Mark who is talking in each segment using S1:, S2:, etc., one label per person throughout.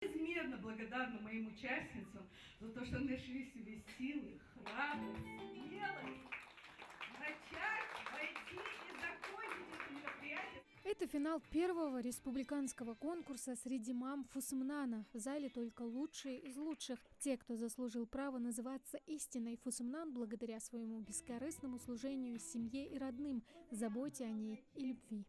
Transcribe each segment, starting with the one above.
S1: Безмерно благодарна моим участницам за то, что нашли в себе силы, храбрость, смелость начать, войти и закончить это мероприятие.
S2: Это финал первого республиканского конкурса среди мам Фусымнана. В зале только лучшие из лучших. Те, кто заслужил право называться истинной Фусымнан благодаря своему бескорыстному служению семье и родным, заботе о ней и любви.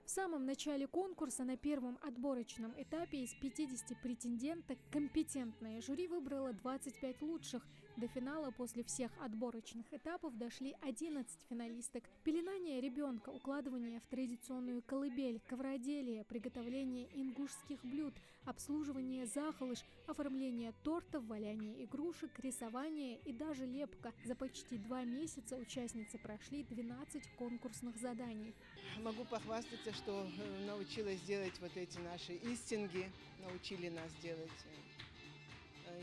S2: В самом начале конкурса на первом отборочном этапе из 50 претенденток компетентное жюри выбрало 25 лучших. До финала после всех отборочных этапов дошли 11 финалисток. Пеленание ребенка, укладывание в традиционную колыбель, ковроделие, приготовление ингушских блюд, обслуживание захолыш, оформление тортов, валяние игрушек, рисование и даже лепка. За почти 2 месяца участницы прошли 12 конкурсных заданий.
S3: Могу похвастаться, что научилась делать вот эти наши истинги, научили нас делать.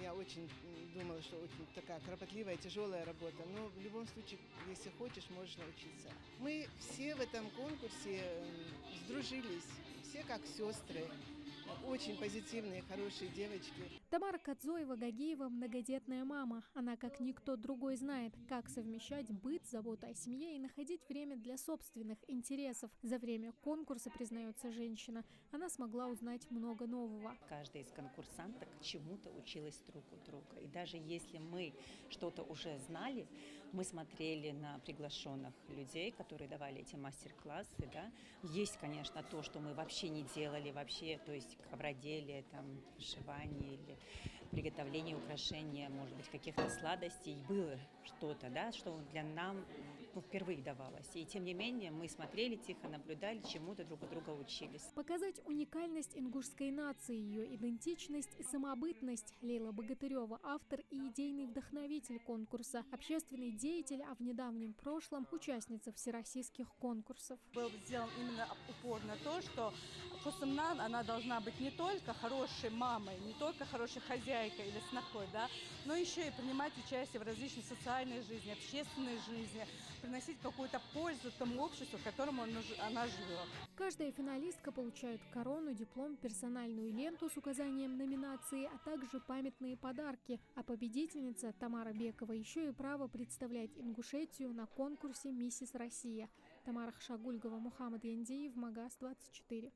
S3: Я очень думала, что очень такая кропотливая, тяжелая работа, но в любом случае, если хочешь, можешь научиться. Мы все в этом конкурсе сдружились, все как сестры. Очень позитивные, хорошие девочки.
S2: Тамара Кадзоева-Гагиева – многодетная мама. Она, как никто другой, знает, как совмещать быт, заботу о семье и находить время для собственных интересов. За время конкурса, признается женщина, она смогла узнать много нового.
S4: Каждая из конкурсанток чему-то училась друг у друга. И даже если мы что-то уже знали, мы смотрели на приглашенных людей, которые давали эти мастер-классы. Да? Есть, конечно, то, что мы вообще не делали, вообще, то есть ковроделие, там, вышивание или приготовление украшения, может быть, каких-то сладостей. Было что-то, да, что для нам впервые давалось. И тем не менее мы смотрели тихо, наблюдали, чему-то друг у друга учились.
S2: Показать уникальность ингушской нации, ее идентичность и самобытность. Лейла Богатырева – автор и идейный вдохновитель конкурса, общественный деятель, а в недавнем прошлом участница всероссийских конкурсов.
S5: Был сделан именно упор на то, что Фусымнан, она должна быть не только хорошей мамой, не только хорошей хозяйкой или снохой, да, но еще и принимать участие в различной социальной жизни, общественной жизни, приносить какую-то пользу тому обществу, в котором она живет.
S2: Каждая финалистка получает корону, диплом, персональную ленту с указанием номинации, а также памятные подарки. А победительница Тамара Бекова еще и право представлять Ингушетию на конкурсе «Миссис Россия». Тамара Хшагульгова, Мухаммад Яндиев, Магас 24.